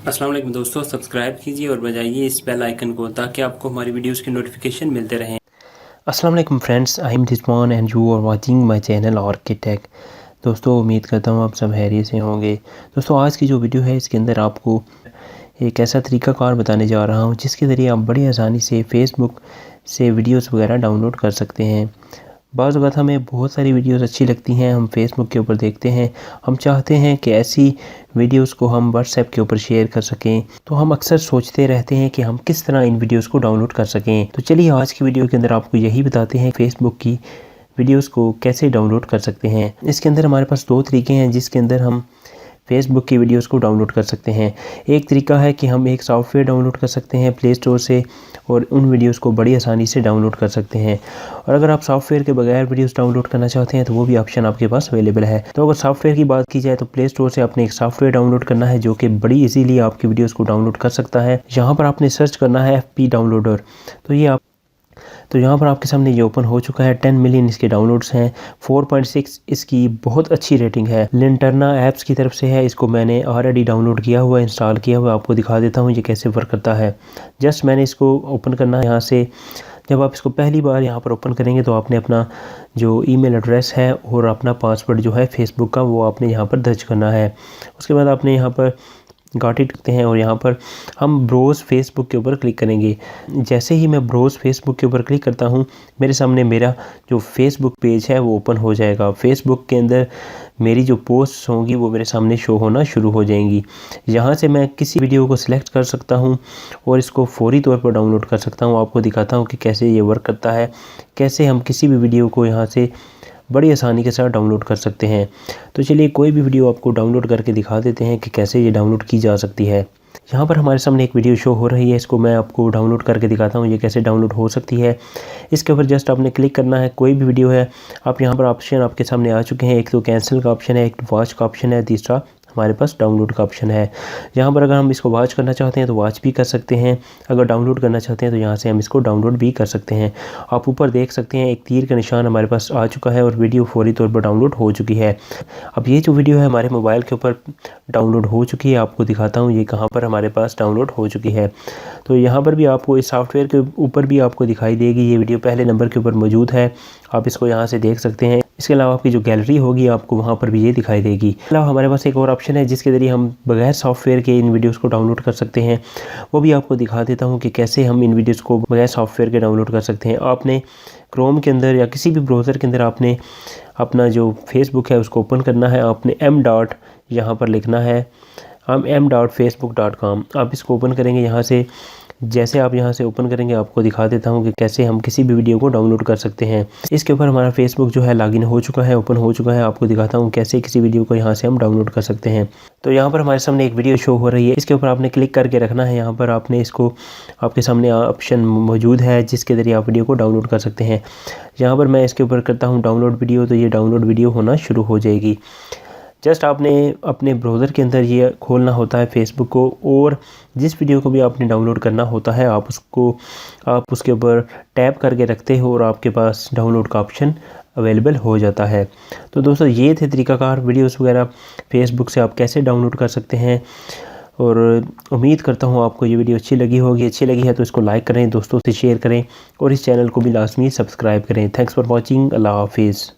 अस्सलाम वालेकुम दोस्तों, सब्सक्राइब कीजिए और बजाइए इस बेल आइकन को ताकि आपको हमारी वीडियोस की नोटिफिकेशन मिलते रहें। अस्सलाम वालेकुम friends, I am Rizwan and you are watching my channel architect. दोस्तों उम्मीद करता हूँ आप सब खैरियत से होंगे। दोस्तों आज की जो वीडियो है इसके अंदर आपको एक ऐसा तरीक़ाकार बताने जा रहा हूँ जिसके ज़रिए आप बड़ी आसानी से फ़ेसबुक से वीडियोस वगैरह डाउनलोड कर सकते हैं। बाज़ वक़्त हमें बहुत सारी वीडियोस अच्छी लगती हैं, हम फेसबुक के ऊपर देखते हैं, हम चाहते हैं कि ऐसी वीडियोस को हम व्हाट्सएप के ऊपर शेयर कर सकें, तो हम अक्सर सोचते रहते हैं कि हम किस तरह इन वीडियोस को डाउनलोड कर सकें। तो चलिए आज की वीडियो के अंदर आपको यही बताते हैं फेसबुक की वीडियोस को कैसे डाउनलोड कर सकते हैं। इसके अंदर हमारे पास दो तरीके हैं जिसके अंदर हम फेसबुक की वीडियोस को डाउनलोड कर सकते हैं। एक तरीका है कि हम एक सॉफ्टवेयर डाउनलोड कर सकते हैं प्ले स्टोर से और उन वीडियोस को बड़ी आसानी से डाउनलोड कर सकते हैं। और अगर आप सॉफ्टवेयर के बगैर वीडियोस डाउनलोड करना चाहते हैं तो वो भी ऑप्शन आपके पास अवेलेबल है। तो अगर सॉफ्टवेयर की बात की जाए तो प्ले स्टोर से आपने एक सॉफ्टवेयर डाउनलोड करना है जो कि बड़ी इजीली आपकी वीडियोस को डाउनलोड कर सकता है। यहाँ पर आपने सर्च करना है FP डाउनलोडर। तो यहाँ पर आपके सामने ये ओपन हो चुका है। 10 मिलियन इसके डाउनलोड्स हैं, 4.6 इसकी बहुत अच्छी रेटिंग है। लिंटरना ऐप्स की तरफ से है, इसको मैंने ऑलरेडी डाउनलोड किया हुआ, इंस्टॉल किया हुआ। आपको दिखा देता हूँ ये कैसे वर्क करता है। जस्ट मैंने इसको ओपन करना है यहाँ से। जब आप इसको पहली बार यहाँ पर ओपन करेंगे तो आपने अपना जो ईमेल एड्रेस है और अपना पासवर्ड जो है फेसबुक का वो आपने यहाँ पर दर्ज करना है। उसके बाद आपने यहाँ पर गॉट इट करते हैं और यहाँ पर हम ब्रोज़ फेसबुक के ऊपर क्लिक करेंगे। जैसे ही मैं ब्रोज़ फेसबुक के ऊपर क्लिक करता हूँ मेरे सामने मेरा जो फेसबुक पेज है वो ओपन हो जाएगा। फेसबुक के अंदर मेरी जो पोस्ट्स होंगी वो मेरे सामने शो होना शुरू हो जाएंगी। यहाँ से मैं किसी वीडियो को सिलेक्ट कर सकता हूँ और इसको फौरी तौर पर डाउनलोड कर सकता हूँ। आपको दिखाता हूँ कि कैसे ये वर्क करता है, कैसे हम किसी भी वीडियो को यहाँ से बड़ी आसानी के साथ डाउनलोड कर सकते हैं। तो चलिए कोई भी वीडियो आपको डाउनलोड करके दिखा देते हैं कि कैसे ये डाउनलोड की जा सकती है। यहाँ पर हमारे सामने एक वीडियो शो हो रही है, इसको मैं आपको डाउनलोड करके दिखाता हूँ ये कैसे डाउनलोड हो सकती है। इसके ऊपर जस्ट आपने क्लिक करना है, कोई भी वीडियो है। आप यहाँ पर ऑप्शन आपके सामने आ चुके हैं, एक तो कैंसिल का ऑप्शन है, एक वॉच का ऑप्शन है, तीसरा हमारे पास डाउनलोड का ऑप्शन है। यहाँ पर अगर हम इसको वॉच करना चाहते हैं तो वॉच भी कर सकते हैं, अगर डाउनलोड करना चाहते हैं तो यहाँ से हम इसको डाउनलोड भी कर सकते हैं। आप ऊपर देख सकते हैं एक तीर का निशान हमारे पास आ चुका है और वीडियो फौरी तौर पर डाउनलोड हो चुकी है। अब ये जो वीडियो है हमारे मोबाइल के ऊपर डाउनलोड हो चुकी है। आपको दिखाता हूँ ये कहाँ पर हमारे पास डाउनलोड हो चुकी है। तो यहाँ पर भी आपको इस सॉफ्टवेयर के ऊपर भी आपको दिखाई देगी, ये वीडियो पहले नंबर के ऊपर मौजूद है, आप इसको यहाँ से देख सकते हैं। इसके अलावा आपकी जो गैलरी होगी आपको वहाँ पर भी ये दिखाई देगी। इसके अलावा हमारे पास एक और ऑप्शन है जिसके ज़रिए हम बगैर सॉफ्टवेयर के इन वीडियोस को डाउनलोड कर सकते हैं। वो भी आपको दिखा देता हूँ कि कैसे हम इन वीडियोस को बगैर सॉफ्टवेयर के डाउनलोड कर सकते हैं। आपने क्रोम के अंदर या किसी भी ब्राउज़र के अंदर आपने अपना जो फेसबुक है उसको ओपन करना है। आपने m. यहाँ पर लिखना है, हम m.facebook.com। आप इसको ओपन करेंगे यहाँ से। जैसे आप यहाँ से ओपन करेंगे आपको दिखा देता हूँ कि कैसे हम किसी भी वीडियो को डाउनलोड कर सकते हैं। इसके ऊपर हमारा फेसबुक जो है लॉगिन हो चुका है, ओपन हो चुका है। आपको दिखाता हूँ कैसे किसी वीडियो को यहाँ से हम डाउनलोड कर सकते हैं। तो यहाँ पर हमारे सामने एक वीडियो शो हो रही है, इसके ऊपर आपने क्लिक करके रखना है। यहाँ पर आपने इसको, आपके सामने ऑप्शन मौजूद है जिसके ज़रिए आप वीडियो को डाउनलोड कर सकते हैं। यहाँ पर मैं इसके ऊपर करता हूँ डाउनलोड वीडियो, तो ये डाउनलोड वीडियो होना शुरू हो जाएगी। जस्ट आपने अपने ब्राउज़र के अंदर ये खोलना होता है फेसबुक को, और जिस वीडियो को भी आपने डाउनलोड करना होता है आप उसके ऊपर टैप करके रखते हो और आपके पास डाउनलोड का ऑप्शन अवेलेबल हो जाता है। तो दोस्तों ये थे तरीक़ाकार वीडियोस वगैरह फेसबुक से आप कैसे डाउनलोड कर सकते हैं। और उम्मीद करता हूँ आपको ये वीडियो अच्छी लगी होगी। अच्छी लगी है तो इसको लाइक करें, दोस्तों से शेयर करें और इस चैनल को भी लाजमी सब्सक्राइब करें। Thanks for watching. अल्लाह हाफिज़।